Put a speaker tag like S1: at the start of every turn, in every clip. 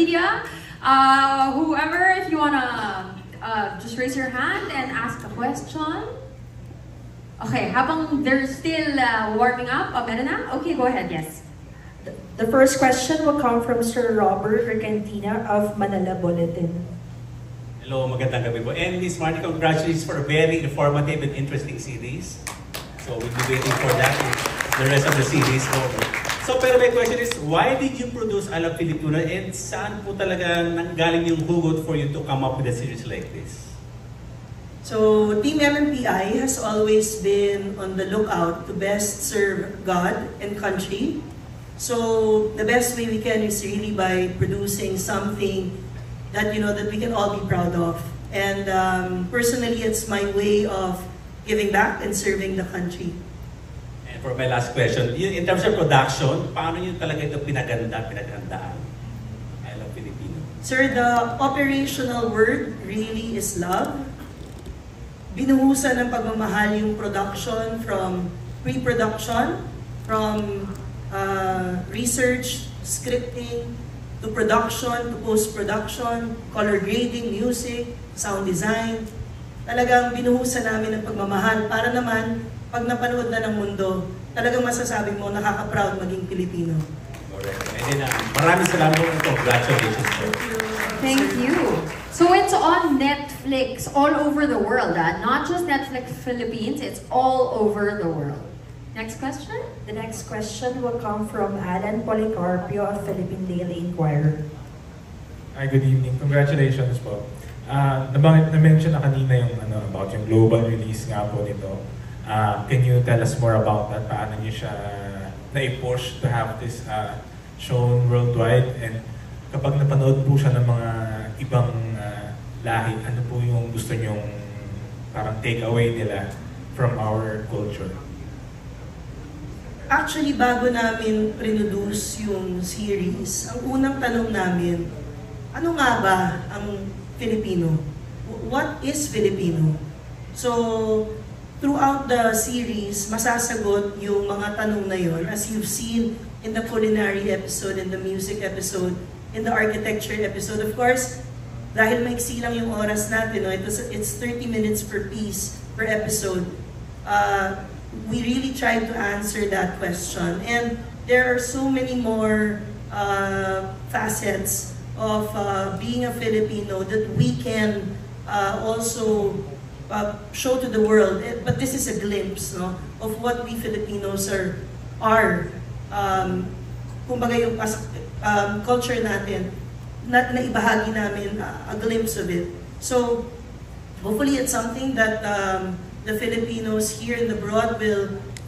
S1: media. Whoever, if you wanna just raise your hand and ask a question. Okay, habang they're still warming up, meron na? Okay, go ahead, yes.
S2: The first question will come from Sir Robert Regentina of Manila Bulletin.
S3: Hello, magandang gabi po. And Ms. Marty, congratulations for a very informative and interesting series. So we'll be waiting for that in the rest of the series. So pero my question is, why did you produce I Love Filipino and saan po talaga nanggaling yung hugot for you to come up with a series like this?
S4: So Team MMPI has always been on the lookout to best serve God and country. So the best way we can is really by producing something that that we can all be proud of. And personally, it's my way of giving back and serving the country.
S3: And for my last question, in terms of production, paano nyo talaga ito pinaghandaan? I Love Filipino.
S4: Sir, the operational word really is love. Binuhusan ng pagmamahal yung production, from pre-production, from research, scripting, to production, to post-production, color grading, music, sound design. Talagang binuhusan namin ng pagmamahal para naman, pag napanood na ng mundo, talagang masasabi mo, nakaka-proud maging Pilipino.
S3: Correct. And then, maraming salamat po. Congratulations po.
S1: Thank you. So it's on Netflix all over the world, not just Netflix Philippines, it's all over the world. Next question?
S2: The next question will come from Alan Policarpio of Philippine Daily Inquirer.
S5: Hi, good evening. Congratulations po. Na-mention na kanina yung about yung global release nga po nito. Can you tell us more about that? Paano niyo siya na-push to have this shown worldwide? And kapag napanood po siya ng mga ibang lahi, ano po yung gusto niyong parang take away nila from our culture?
S4: Actually, bago namin produce yung series, ang unang tanong namin, ano nga ba ang Filipino? What is Filipino? So, throughout the series, masasagot yung mga tanong na yon, as you've seen in the culinary episode, in the music episode, in the architecture episode. Of course, dahil maiksi lang yung oras natin, it's 30 minutes per piece, per episode. We really tried to answer that question. And there are so many more facets of being a Filipino that we can also show to the world. But this is a glimpse, no, of what we Filipinos are. Kumbaga yung culture natin, na ibahagi namin a glimpse of it. So hopefully it's something that the Filipinos here in the abroad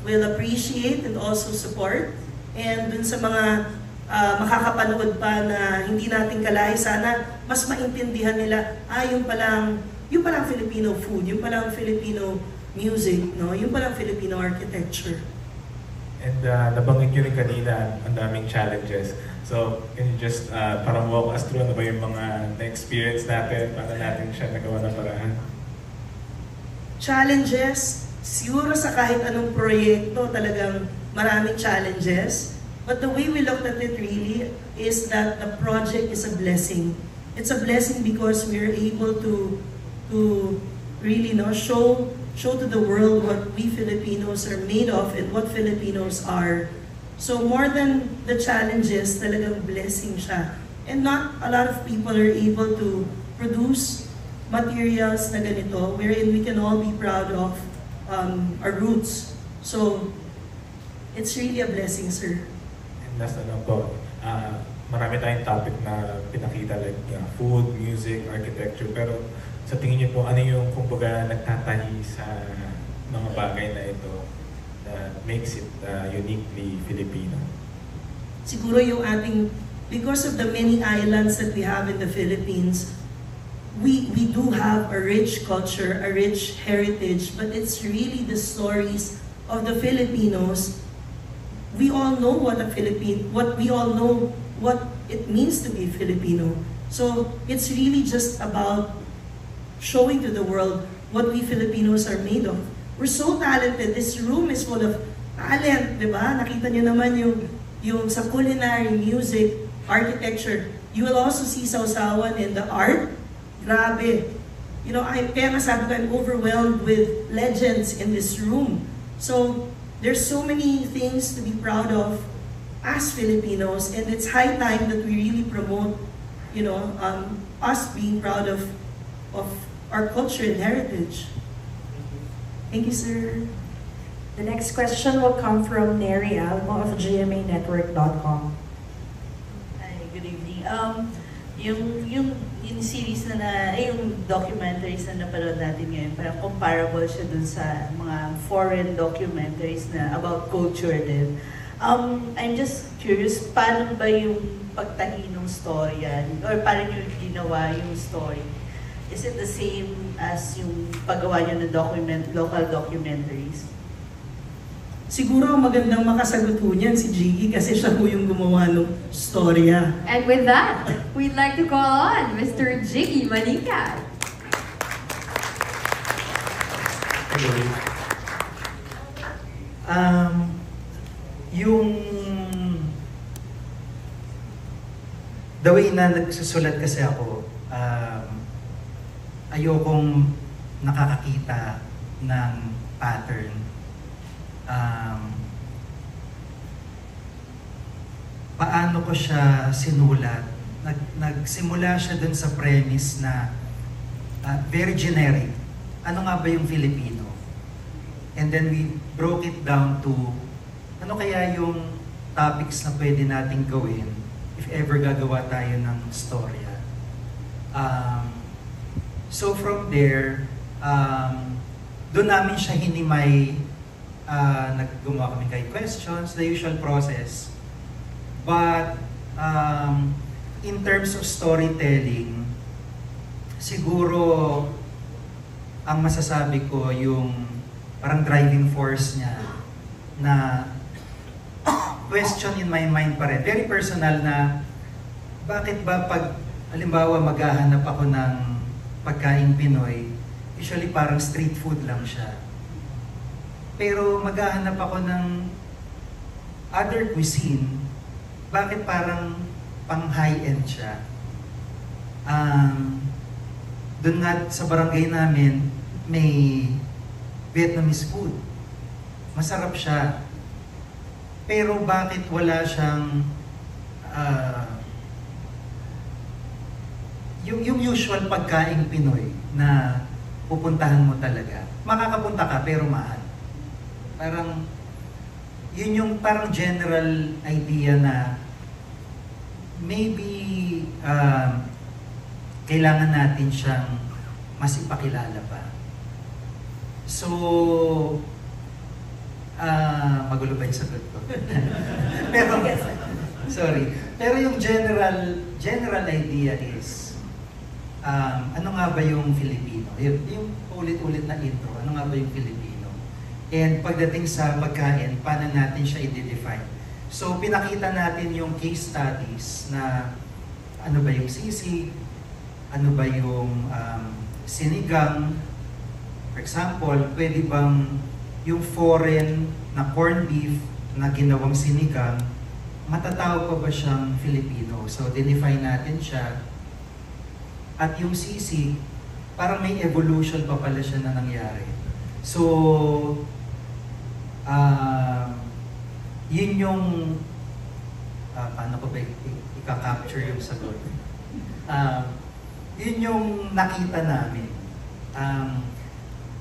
S4: will appreciate and also support. And dun sa mga makakapanood pa na hindi natin kalahi, sana mas maintindihan nila, yung palang Filipino food, yung palang Filipino music, no? Yung palang Filipino architecture.
S5: And nabanggit nyo rin kanina, ang daming challenges. So, can you just parang walk us through ano ba yung mga na-experience natin, paano natin siya nagawa ng paraan?
S4: Challenges, siguro sa kahit anong proyekto, talagang maraming challenges. But the way we looked at it really is that the project is a blessing. It's a blessing because we are able to really show to the world what we Filipinos are made of and what Filipinos are. So more than the challenges, talagang blessing siya. And not a lot of people are able to produce materials na ganito wherein we can all be proud of our roots. So it's really a blessing, sir.
S5: And last na lang po, marami tayong topic na pinakita like food, music, architecture, pero sa tingin niyo po, ano yung kumbaga nagtatahi sa mga bagay na ito that makes it uniquely Filipino?
S4: Siguro yung ating, because of the many islands that we have in the Philippines, we do have a rich culture, a rich heritage, but it's really the stories of the Filipinos. We all know what it means to be Filipino. So it's really just about showing to the world what we Filipinos are made of. We're so talented. This room is full of talent, di ba? Nakita niyo naman yung sa culinary, music, architecture. You will also see sausawan in the art. Grabe. You know, kaya nga sabi ko, I'm overwhelmed with legends in this room. So, there's so many things to be proud of as Filipinos, and it's high time that we really promote, you know, us being proud of our culture and heritage. Thank you, sir.
S2: The next question will come from Neri Almo of GMAnetwork.com.
S6: Hi, good evening. Yung series yung documentaries na napanood natin ngayon, parang comparable siya dun sa mga foreign documentaries na about culture din. I'm just curious, paano ba yung pagtahi ng story yan? Or paano nyo ginawa yung story? Is it the same as yung paggawa nyo ng local documentaries?
S4: Siguro magandang makasagot po niyan si Jiggy kasi siya po yung gumawa ng storya.
S1: And with that, we'd like to call on Mr. Jiggy Manika.
S7: Hello. The way na nagsusulat kasi ako, ayokong nakakakita ng pattern. Paano ko siya sinulat? Nagsimula siya dun sa premise na very generic. Ano nga ba yung Filipino? And then we broke it down to ano kaya yung topics na pwede nating gawin if ever gagawa tayo ng storya. So from there, doon namin siya hinimay. Naggumawa kami kay questions, the usual process. But in terms of storytelling, siguro ang masasabi ko yung parang driving force niya na question in my mind pa rin. Very personal na bakit ba pag halimbawa maghahanap ako ng pagkain Pinoy, usually parang street food lang siya. Pero maghahanap ako ng other cuisine, bakit parang pang high-end siya? Doon nga sa barangay namin, may Vietnamese food. Masarap siya. Pero bakit wala siyang yung usual pagkain Pinoy na pupuntahan mo talaga? Makakapunta ka pero mahal. Parang, yun yung parang general idea na maybe kailangan natin siyang mas ipakilala pa. So, magulo ba yung sagot ko? Pero, sorry. Pero yung general idea is, ano nga ba yung Filipino? Yung ulit-ulit na intro, ano nga ba yung Filipino? And pagdating sa pagkain, paano natin siya i-define? So, pinakita natin yung case studies na ano ba yung sisig, ano ba yung sinigang. For example, pwede bang yung foreign na corned beef na ginawang sinigang, matatawag pa ba siyang Filipino? So, define natin siya. At yung sisig, parang may evolution pa pala siya na nangyari. So, yun yung paano ko ba i-capture yung sagot? Yun yung nakita namin.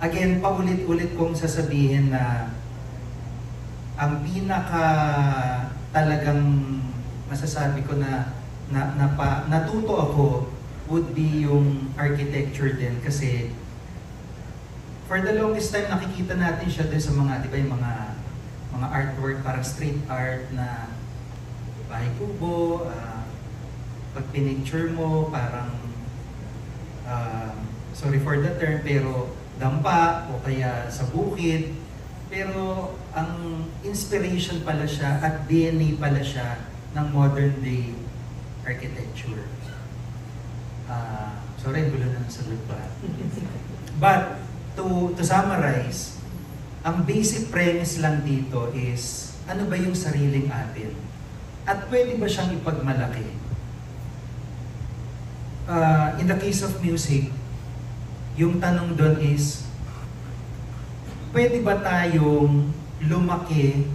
S7: Again, paulit-ulit kong sasabihin na ang pinaka talagang masasabi ko na natuto ako would be yung architecture din kasi for the longest time nakikita natin siya din sa mga, di ba, yung mga artwork, parang street art na bahay kubo, pag pinicture mo, parang, sorry for the term, pero dampa o kaya sa bukid. Pero ang inspiration pala siya at DNA pala siya ng modern day architecture. Sorry, gulo na ng sagot pa. But, to summarize, ang basic premise lang dito is, ano ba yung sariling atin? At pwede ba siyang ipagmalaki? in the case of music, yung tanong doon is, pwede ba tayong lumaki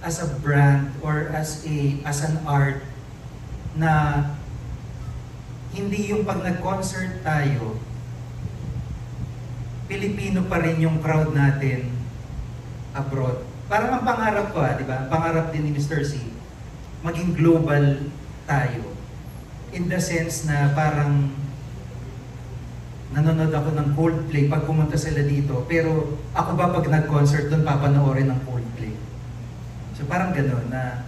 S7: as a brand or as an art na hindi yung pag nag-concert tayo, Pilipino pa rin yung crowd natin abroad. Parang ang pangarap ko, di ba? Ang pangarap din ni Mr. C, maging global tayo. In the sense na parang nanonood ako ng Coldplay pag pumunta sila dito, pero ako ba pag nag-concert doon papanoorin ng Coldplay? So parang gano'n na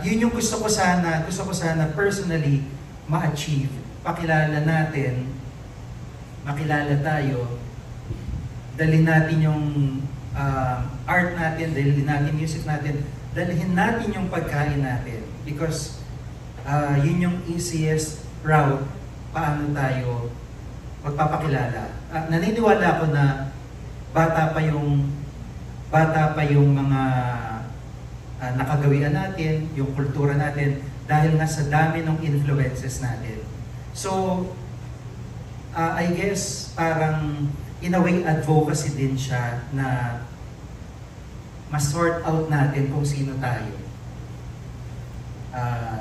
S7: yun yung gusto ko sana personally ma-achieve. Pakilala natin, makilala tayo, dalhin natin yung art natin, dalhin natin music natin, dalhin natin yung pagkain natin. Because yun yung easiest route paano tayo magpapakilala. Naniniwala ako na bata pa yung mga nakagawian natin, yung kultura natin, dahil nga sa dami ng influences natin. So, I guess parang in a way advocacy din siya na ma-sort out natin kung sino tayo.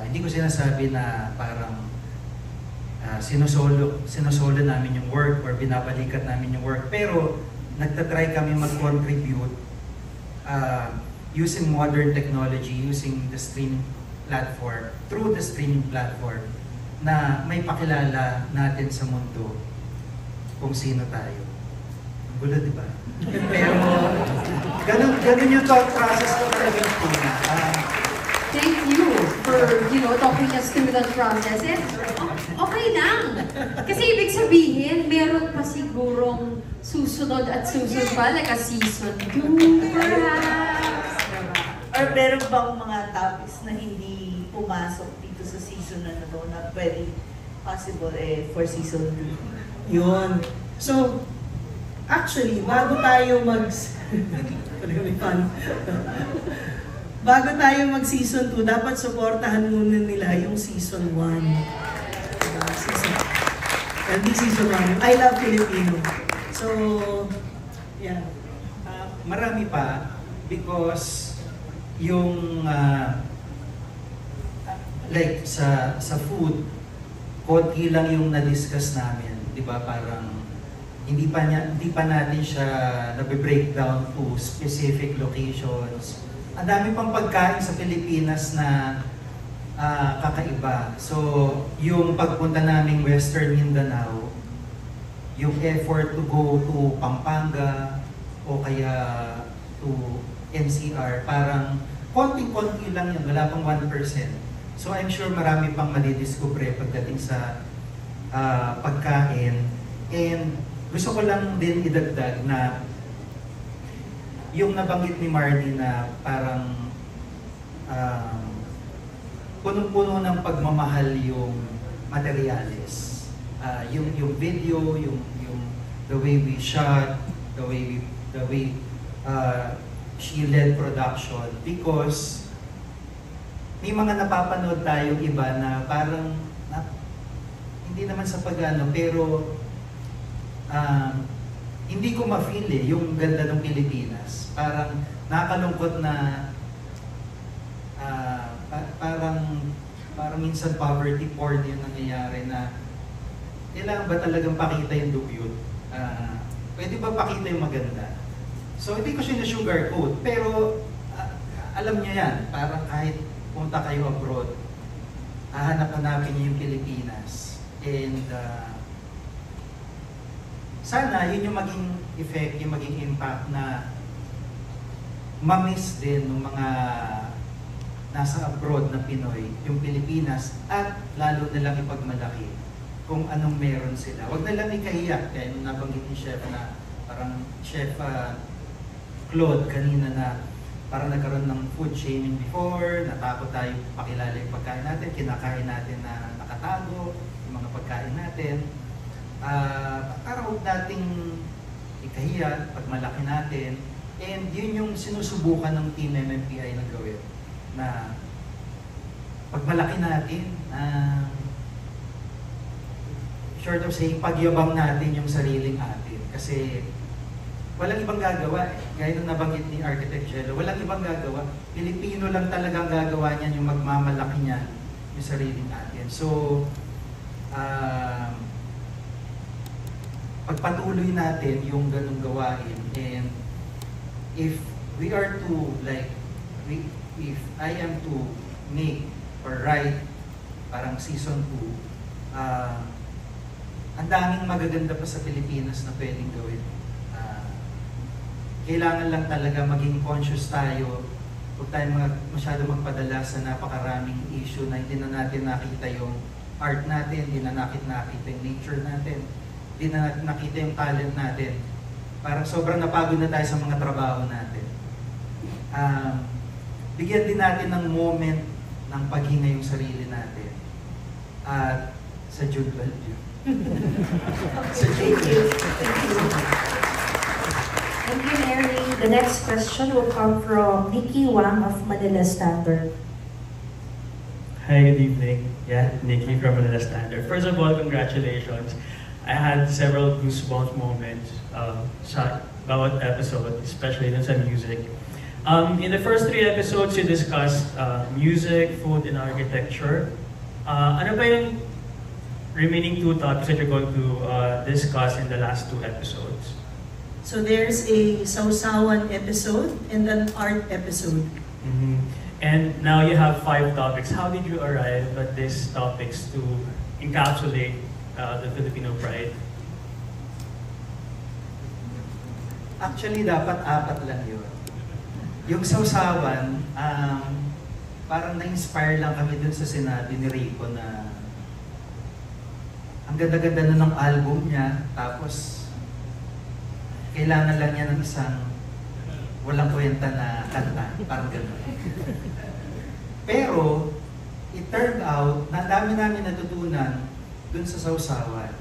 S7: Hindi ko sinasabi na parang sinusolo namin yung work or binabalikat namin yung work, pero nagtatry kami mag-contribute using modern technology, using the streaming platform, through the streaming platform, na may pakilala natin sa mundo kung sino tayo. Ang gulo, di ba? Pero ganun yung thought process ko talaga yung tuna.
S1: Thank you for, talking us through the process. And okay lang. Kasi ibig sabihin, meron pa sigurong susunod at susunod pa, like a season 2, perhaps.
S6: Or meron bang mga topics na hindi pumasok dito sa season na to na pwede possible for season 2?
S4: Yun. So, actually, bago tayo bago tayo mag-season 2, dapat supportahan muna nila yung season 1. Season 1. I Love Filipino. So, yeah.
S7: Marami pa because yung like sa food, konti lang yung na-discuss namin, 'di ba? Parang hindi pa natin siya na-breakdown to specific locations. Ang dami pang pagkain sa Pilipinas na kakaiba. So, yung pagpunta naming Western Mindanao, yung effort to go to Pampanga o kaya to NCR, parang konting-konti lang yun, wala pang 1%. So I'm sure marami pang madidiscover pagdating sa pagkain. And gusto ko lang din idagdag na yung nabanggit ni Marnie na parang punong-puno ng pagmamahal yung materyales. Yung video, yung the way we shot, the way she led production, because may mga napapanood tayong iba na parang hindi naman sa pagano, pero hindi ko ma-feel yung ganda ng Pilipinas. Parang nakakalungkot na parang minsan poverty porn yung nangyayari na kailangan ba talagang pakita yung dugyot? Pwede ba pakita yung maganda? So hindi ko siya-sugarcoat, pero alam niyo yan, parang kahit punta kayo abroad, hahanap-hanapin niyo yung Pilipinas. And sana yun yung maging effect, yung maging impact na ma-miss din ng mga nasa abroad na Pinoy, yung Pilipinas, at lalo na lang ipagmalaki kung anong meron sila. Huwag na lang ikahiya, kaya nabanggit ni Chef na parang Chef Claude kanina na parang nagkaroon ng food shaming before, natakot tayo pakilala yung pagkain natin, kinakain natin na nakatago, yung mga pagkain natin. Parang huwag nating ikahiya, pagmalaki natin. And yun yung sinusubukan ng Team MMPI na gawin. Na pagmalaki natin, short of saying, pagyabang natin yung sariling atin. Kasi walang ibang gagawa eh. Gaya nung nabanggit ni Architect Jello, walang ibang gagawa. Pilipino lang talagang gagawa niyan, yung magmamalaki niyan, yung sariling atin. So, pagpatuloy natin yung ganung gawain, and if we are to, like, if I am to make or write parang season 2, ang daming magaganda pa sa Pilipinas na pwedeng gawin. Kailangan lang talaga maging conscious tayo. Huwag tayong masyado magpadala sa napakaraming issue na hindi na natin nakita yung art natin, hindi na nakita yung nature natin, hindi na natin nakita yung talent natin. Parang sobrang napagod na tayo sa mga trabaho natin. Bigyan din natin ng moment ng paghinga yung sarili natin. At sa June 12 yun. Sa June 12.
S2: Thank you, Mary. The next question will come from Nikki Wang of Manila Standard.
S8: Hi, good evening. Yeah, Nikki from Manila Standard. First of all, congratulations. I had several goosebumps moments sa bawat episode, especially dun sa music. In the first 3 episodes, you discussed music, food, and architecture. Ano ba yung remaining 2 topics that you're going to discuss in the last 2 episodes?
S4: So there's a Sausawan episode and an art episode.
S8: Mm-hmm. And now you have 5 topics. How did you arrive at these topics to encapsulate the Filipino pride?
S7: Actually, dapat 4 lang yun. Yung Sausawan, parang na-inspire lang kami dun sa sinabi ni Rico na ang ganda-ganda na ng album niya, tapos kailangan lang niya ng isang walang kwenta na kanta, parang gano'n. Pero, it turned out, na dami namin natutunan dun sa Sausawan.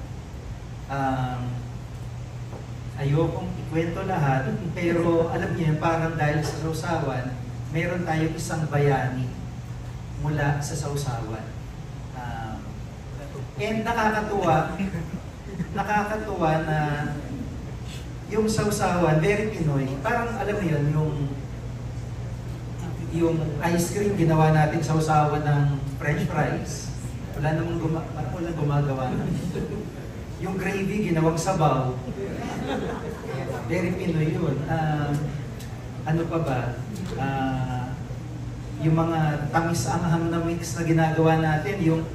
S7: Ayokong ikwento lahat, pero alam niyo, parang dahil sa Sausawan, meron tayong isang bayani mula sa Sausawan. And nakakatuwa na yung Sausawan, very Pinoy. Parang alam mo yun, yung ice cream, ginawa natin Sausawan ng French fries. Wala namang walang gumagawa. Yung gravy, ginawang sabaw. Very Pinoy yun. Ano pa ba? Yung mga tamis-anghang na mix na ginagawa natin, yung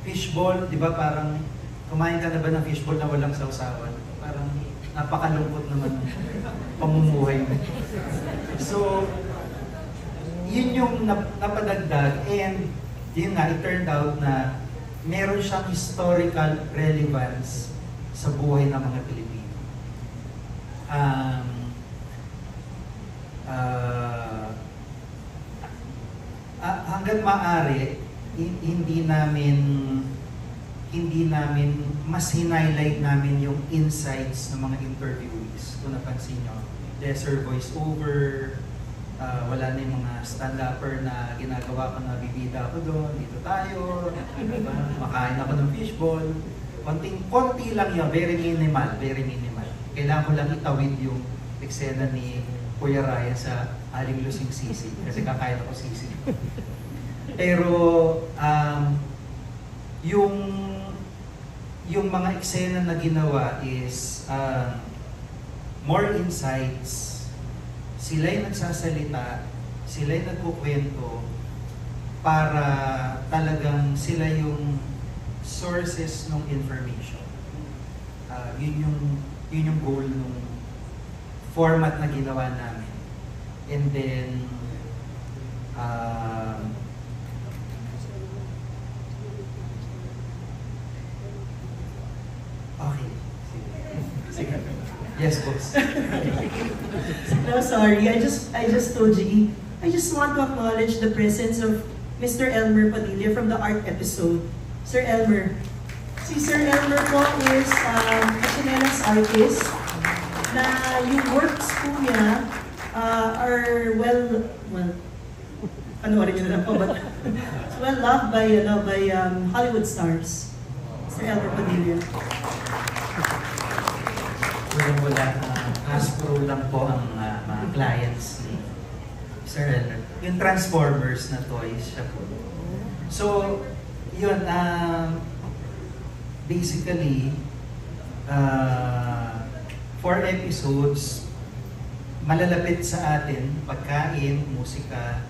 S7: fishball, di ba parang kumain ka na ba ng fishball na walang Sausawan? Parang napakalungkot naman ng pamumuhay mo. So, yun yung napadagdag, and yun nga, it turned out na meron siyang historical relevance sa buhay ng mga Pilipino. Hanggat maaari, hindi namin mas highlight namin yung insights ng mga interviewees. Kung napansin nyo, lesser voice-over, wala na yung mga stand-upper na ginagawa ko na bibida ako doon, dito tayo, diba? Makain ako ng fishball. Konti lang yun, very minimal, very minimal. Kailangan ko lang itawid yung eksena ni Kuya Ryan sa Aling Lusing Sisi, kasi kakain ako sisi. Pero, yung mga eksena na ginawa is more insights. Sila'y nagsasalita, sila'y nagkukwento para talagang sila yung sources ng information. Yun yung goal ng format na ginawa namin. And then, okay. Sige. Yes, boss.
S4: No, sorry. I just told you. I just want to acknowledge the presence of Mr. Elmer Padilla from the art episode. Sir Elmer. Si Sir Elmer po is a chinelas artist na yung works po niya are panoorin niyo na lang po, but well loved by Hollywood stars. Sir Elmer Padilla.
S7: Wala, Hasbro lang po ang mga clients ni Sir Elmer. Yung Transformers na toys siya po. So, yun, basically, 4 episodes, malalapit sa atin, pagkain, musika,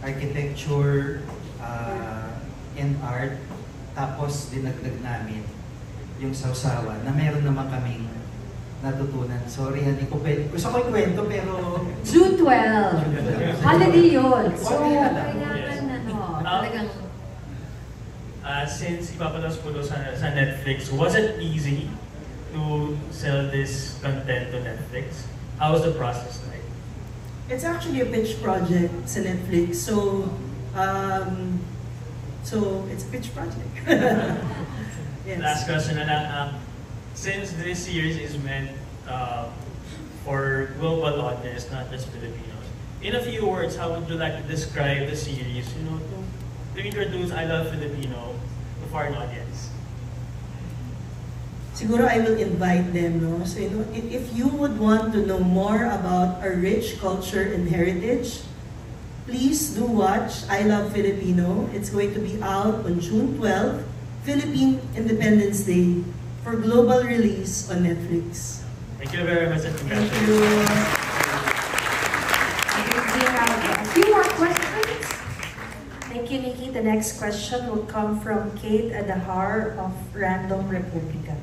S7: architecture, and art. Tapos dinagdag namin yung sausawan na meron naman kaming natutunan. Sorry, hindi ko gusto ko ikwento pero...
S1: June 12. Holiday yun. So,
S7: Okay na lang.
S1: kailangan talagang...
S8: Since ipapalabas po sa Netflix, was it easy to sell this content to Netflix? How was the process like?
S4: It's actually a pitch project sa Netflix. So it's a pitch project. Yes.
S8: Last question na lang. Since this series is meant for global audience, not just Filipinos, in a few words, how would you like to describe the series? You know, to introduce I Love Filipino to foreign audience.
S4: Siguro I will invite them, no? So, if you would want to know more about our rich culture and heritage, please do watch I Love Filipino. It's going to be out on June 12, Philippine Independence Day, for global release on Netflix.
S8: Thank you very much and
S4: Thank
S8: congratulations.
S4: you.
S2: We have a few more questions. Thank you, Nikki. The next question will come from Kate Adahar of Random Republica.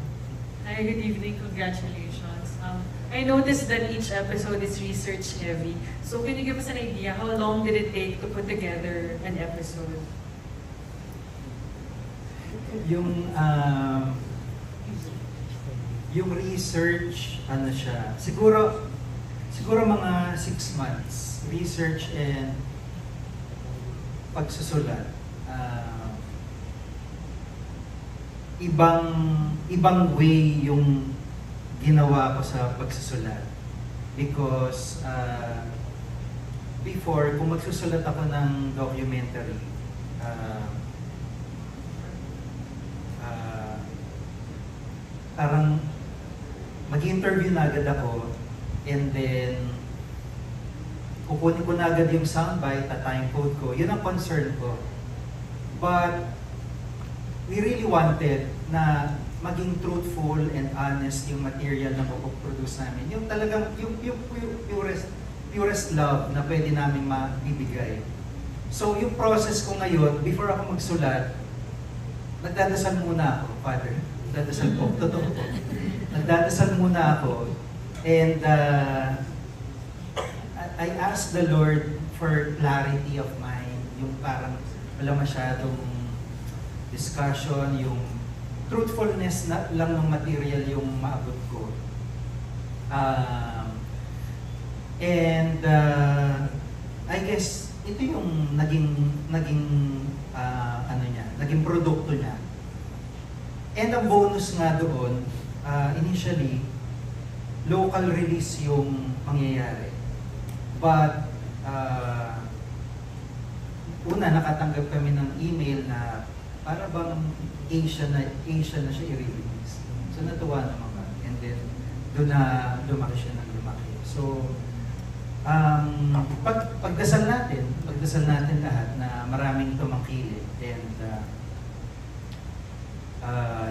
S9: Hi, good evening. Congratulations. I noticed that each episode is research heavy. So can you give us an idea how long did it take to put together an episode?
S7: Yung research, ano siya, siguro mga 6 months. Research and pagsusulat. Ibang way yung ginawa ko sa pagsusulat. Because before, kung magsusulat ako ng documentary, parang mag-interview na agad ako and then kukunin ko na agad yung soundbite at time code ko. Yun ang concern ko. But we really wanted na maging truthful and honest yung material na mapoproduce namin. Yung talagang, yung purest love na pwede namin mabibigay. So yung process ko ngayon, before ako magsulat, nagdadasal muna ako, Father. Nagdadasal po, totoo po. Nagdadasal muna ako and I asked the Lord for clarity of mind, yung parang wala masyadong discussion, yung truthfulness na lang ng material yung maabot ko. I guess ito yung naging naging produkto niya. And ang bonus nga doon, initially, local release yung mangyayari. But, una, nakatanggap kami ng email na para bang Asia na siya i-release. So, natuwa naman kami. And then, doon na lumaki siya ng lumaki. So, pagdasal natin lahat na maraming tumangkilik. And,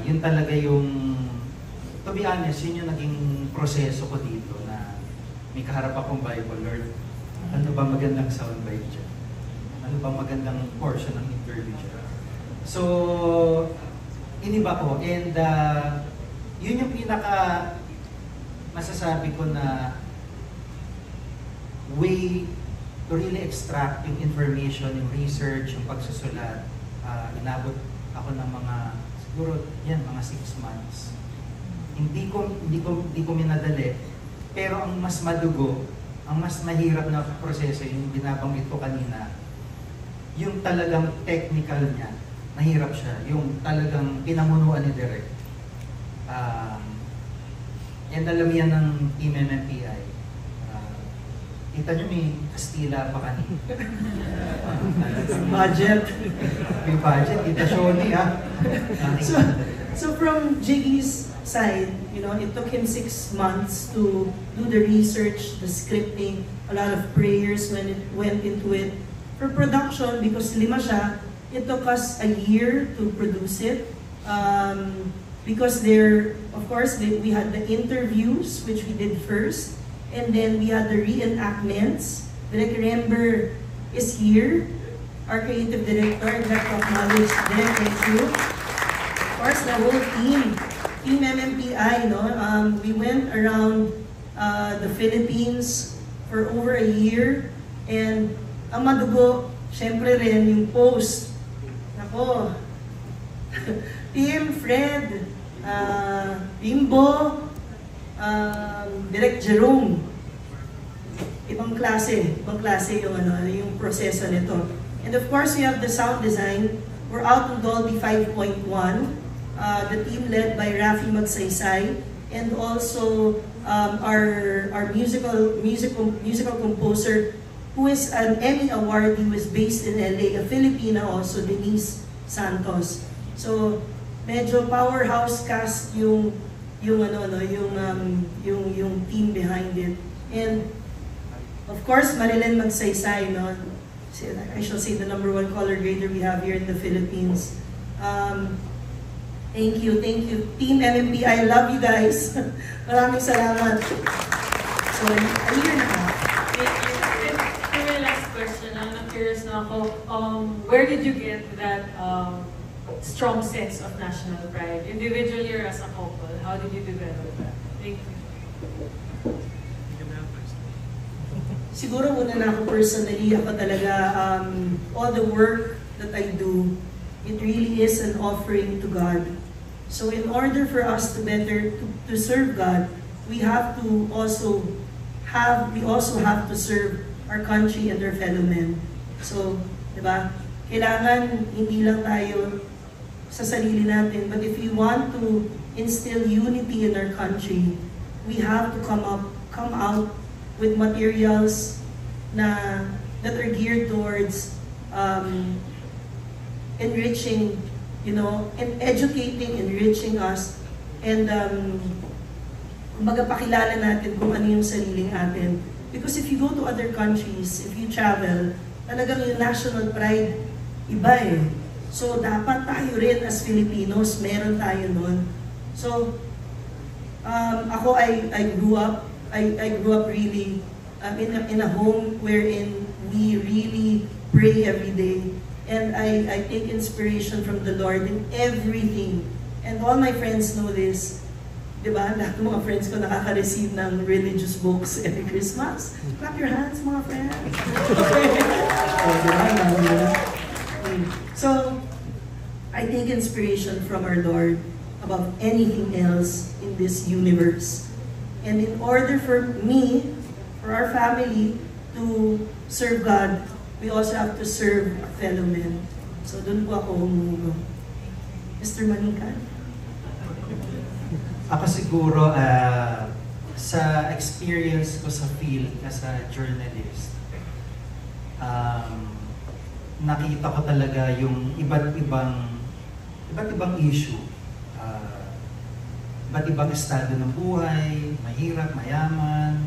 S7: yun talaga yung, to be honest, yun yung naging proseso ko dito na may kaharap akong Bible, Lord, ano ba magandang soundbite dyan? Ano ba magandang portion ng interview dyan? So, iniba ko. And yun yung pinaka masasabi ko na way to really extract yung information, yung research, yung pagsusulat. Inabot ako ng mga siguro yan, mga 6 months. Hindi ko minadali. Pero ang mas madugo, ang mas mahirap na proseso, yung binabanggit ko kanina, yung talagang technical niya, nahirap siya. Yung talagang pinamunuan ni Direk. And alam yan ng Team MMPI. Kita nyo may Kastila pa kanina.
S4: Budget.
S7: May budget, Tita Shoni ha.
S4: So from Jiggy's side, you know, it took him 6 months to do the research, the scripting, a lot of prayers when it went into it. For production, because 5 siya, it took us a year to produce it. Because of course, we had the interviews, which we did first, and then we had the reenactments. Direk Rember is here, our creative director, and that of knowledge. Thank you. Of course, the whole team MMPI, no? We went around the Philippines for over a year, and ang madugo, syempre rin yung post. Nako, Team Fred, Bimbo, Direk Jerome. Ibang klase yung proseso nito. And of course, we have the sound design. We're out in Dolby 5.1. The team led by Rafi Magsaysay, and also our musical composer, who is an Emmy awardee, who is based in LA, a Filipina also, Denise Santos. So medyo powerhouse cast yung team behind it. And of course, Marilyn Magsaysay, no? I shall say the #1 color grader we have here in the Philippines. Thank you. Team MMP, I love you guys. Maraming salamat. So, a year na half.
S9: Thank you. And for my last question, I'm curious na ako, where did you get that strong sense of national pride? Individually or as a couple? How did you develop that? Thank you.
S4: Siguro muna na ako personally, ako talaga, all the work that I do, it really is an offering to God. So in order for us to to serve God, we also have to serve our country and our fellow men. So, di ba? Kailangan hindi lang tayo sa sarili natin, but if we want to instill unity in our country, we have to come out with materials that are geared towards enriching, and educating, enriching us, and pakilala natin kung ano yung sariling atin. Because if you go to other countries, if you travel, talagang yung national pride, iba eh. So dapat tayo rin as Filipinos, meron tayo nun. So, ako, I grew up really in a home wherein we really pray every day. And I take inspiration from the Lord in everything. And all my friends know this. Diba? Lahat ng mga friends ko nakaka-receive ng religious books every Christmas. Clap your hands, mga friends. So, I take inspiration from our Lord above anything else in this universe. And in order for me, for our family to serve God, we also have to serve our fellow men. So doon po ako humugo. Mr. Manikan?
S7: Ako siguro, sa experience ko sa field as a journalist, nakita ko talaga yung iba't ibang issue. Iba't ibang estado ng buhay, mahirap, mayaman,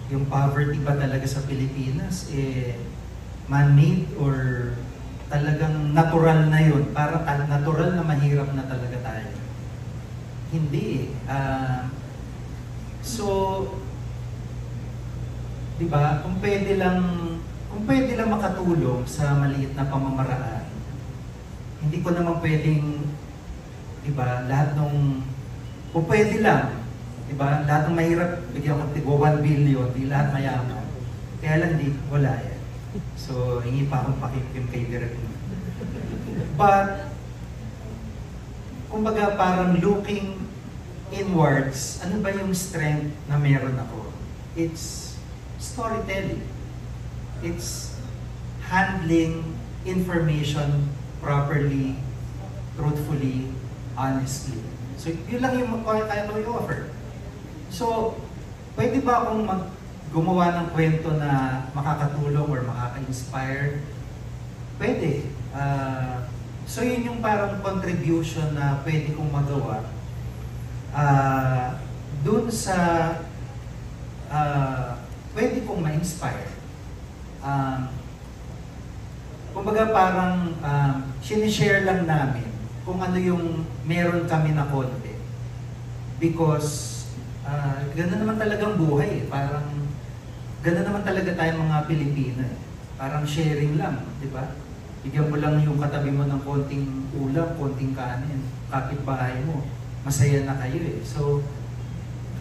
S7: yung poverty ba talaga sa Pilipinas, man-made or talagang natural na yun? Parang natural na mahirap na talaga tayo. Hindi. So, di ba, kung pwede lang makatulong sa maliit na pamamaraan, hindi ko naman pwedeng, di ba, lahat nung, kung pwede lang, di ba, lahat ng mahirap, bigyan ko tigwa 1 billion, di lahat mayaman. Kaya lang di, wala yan. So, hingi pa akong pakikim kay Direk. But, kumbaga parang looking inwards, ano ba yung strength na meron ako? It's storytelling. It's handling information properly, truthfully, honestly. So, yun lang yung kaya ko i-offer. So, pwede ba akong gumawa ng kwento na makakatulong or makaka-inspire? Pwede. So yun yung parang contribution na pwede kong magawa dun sa pwede kong ma-inspire. Kumbaga parang sinishare lang namin kung ano yung meron kami na konti. Because gano'n naman talagang buhay eh. Parang gano'n naman talaga tayong mga Pilipino eh. Parang sharing lang, di ba? Bigyan mo lang yung katabi mo ng konting ulam, konting kanin, kapitbahay mo. Masaya na kayo eh. So,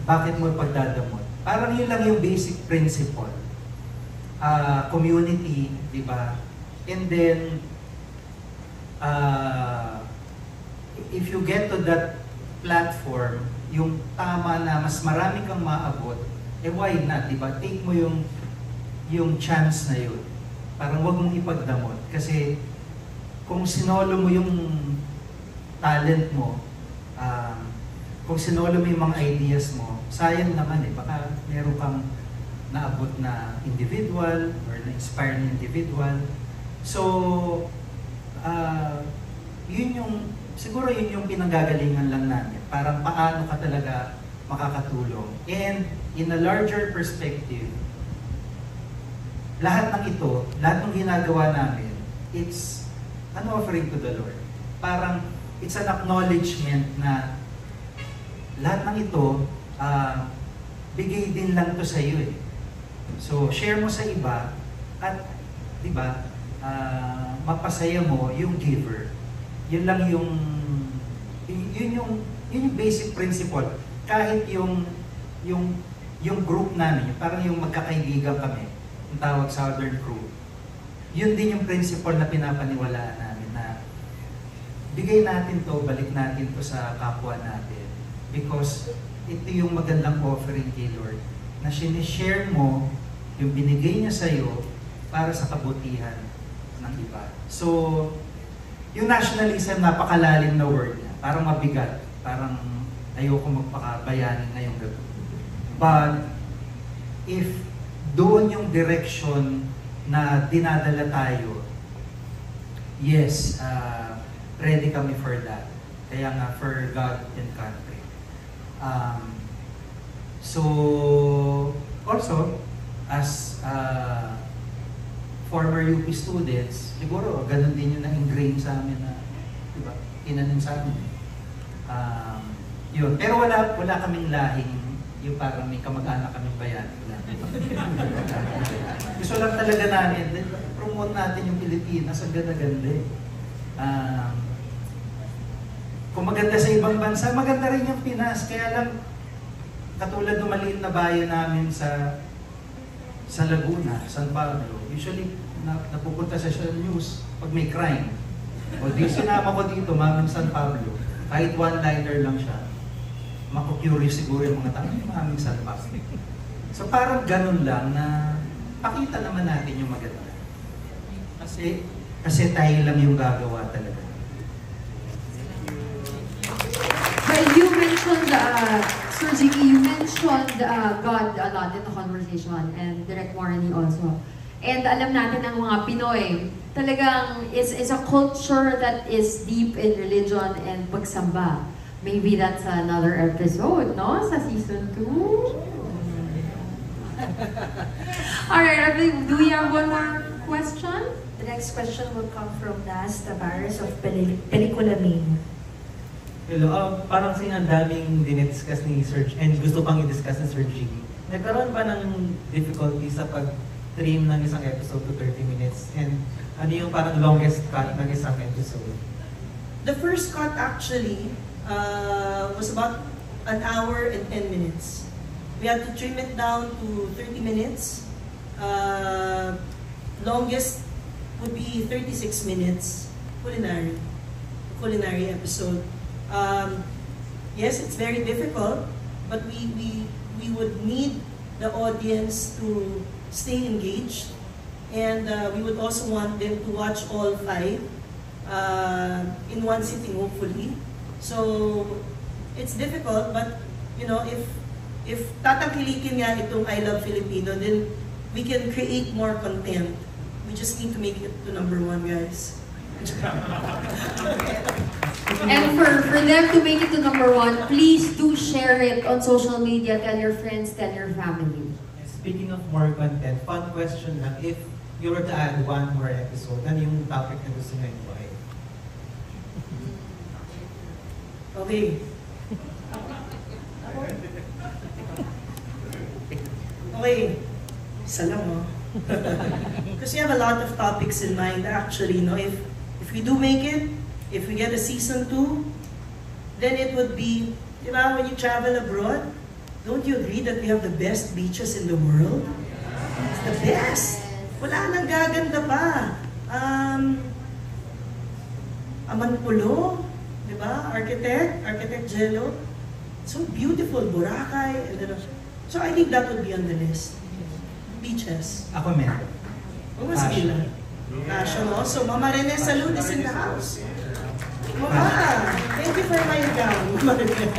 S7: bakit mo pagdadamot? Parang yun lang yung basic principle. Community, di ba? And then, if you get to that platform, yung tama na mas marami kang maabot, eh why not, di ba? Take mo yung chance na yun. Parang wag mong ipagdamot. Kasi kung sinolo mo yung talent mo, kung sinolo mo yung mga ideas mo, sayang naman eh. Baka meron kang naabot na individual or na-inspire na individual. So, siguro yun yung pinanggagalingan lang namin. Parang paano ka talaga makakatulong. And in a larger perspective, lahat ng ito, lahat ng ginagawa namin, it's an offering to the Lord. Parang it's an acknowledgement na lahat ng ito, bigay din lang to sa iyo eh. So, share mo sa iba at, di ba, mapasaya mo yung giver. Yun lang yung basic principle. Kahit yung group namin, parang yung magkakaibigan kami, yung tawag Southern Crew, yun din yung principle na pinapaniwalaan namin na bigay natin to, balik natin to sa kapwa natin. Because ito yung magandang offering kay Lord, na sinishare mo yung binigay niya sa'yo para sa kabutihan ng iba. So, yung nationalism, napakalalim na word niya. Parang mabigat. Parang ayoko magpakabayanin ngayong gabi. But, if doon yung direction na dinadala tayo, yes, ready kami for that. Kaya nga, for God and country. So, also, as former UP students, siguro ganun din yung na-ingrain sa amin na, diba, inanin sa amin. Yun. Pero wala kaming lahing, yung parang may kamag-anak kaming bayan. Gusto lang talaga namin, promote natin yung Pilipinas, ang ganda-ganda eh. Kung maganda sa ibang bansa, maganda rin yung Pinas. Kaya lang, katulad ng maliit na bayan namin sa Laguna, San Pablo, usually napupunta sa news pag may crime. O di sinama ko dito, Mamang San Pablo, kahit one-liner lang siya, maku-curious siguro yung mga tao, Mamang San Pablo. So parang ganun lang na pakita naman natin yung maganda. Kasi tayo lang yung gagawa talaga.
S1: You mentioned, Sir Jiggy, you mentioned God a lot in the conversation, and Direct Warren also. And alam natin ang mga Pinoy, talagang is a culture that is deep in religion and pagsamba. Maybe that's another episode, no? Sa season 2? Alright, do we have one more question?
S2: The next question will come from Nas Tavares of Pelikula Meme.
S10: Hello, parang ang daming dinidiscuss ni Sir and gusto pang i-discuss ni Sir Jiggy. Nagkaroon ba ng difficulty sa pag-trim ng isang episode to 30 minutes? And ano yung parang longest cut ng isang episode?
S4: The first cut actually was about an hour and 10 minutes. We had to trim it down to 30 minutes. Longest would be 36 minutes. Culinary episode. Yes, it's very difficult, but we would need the audience to stay engaged, and we would also want them to watch all 5 in one sitting, hopefully. So it's difficult, but you know, if if tatangkilikin nga itong I Love Filipino, then we can create more content. We just need to make it to #1, guys.
S1: And for them to make it to #1, please do share it on social media. Tell your friends, tell your family.
S10: Speaking of more content, fun question lang. If you were to add one more episode, ano yung topic na gusto nyo i-buhay?
S4: Okay. Okay. Isa lang, no? Because we have a lot of topics in mind, actually, no? If we do make it, if we get a season 2, then it would be, di ba, when you travel abroad, don't you agree that we have the best beaches in the world? It's the best! Wala nang gaganda pa. Amanpulo, di ba? Architect Jello. So beautiful, Boracay. And then, so I think that would be on the list. Beaches.
S7: Ako meron.
S4: Oh, mas gila. Passion also. Mama Rene Salud is in the house. Mama, thank you for my gown. Mama Rene.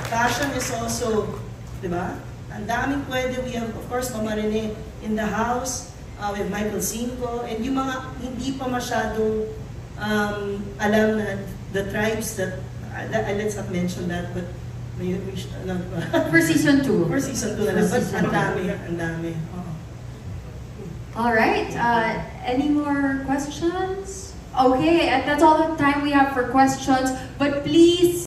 S4: Passion is also, di ba? Ang daming pwede. We have, of course, Mama Rene in the house. We have Michael Cinco. And yung mga hindi pa masyadong alam na the tribes that, let's not mention that, but
S1: for season 2.
S4: For season 2 na lang. But ang dami.
S1: All right. Any more questions? Okay, and that's all the time we have for questions. But please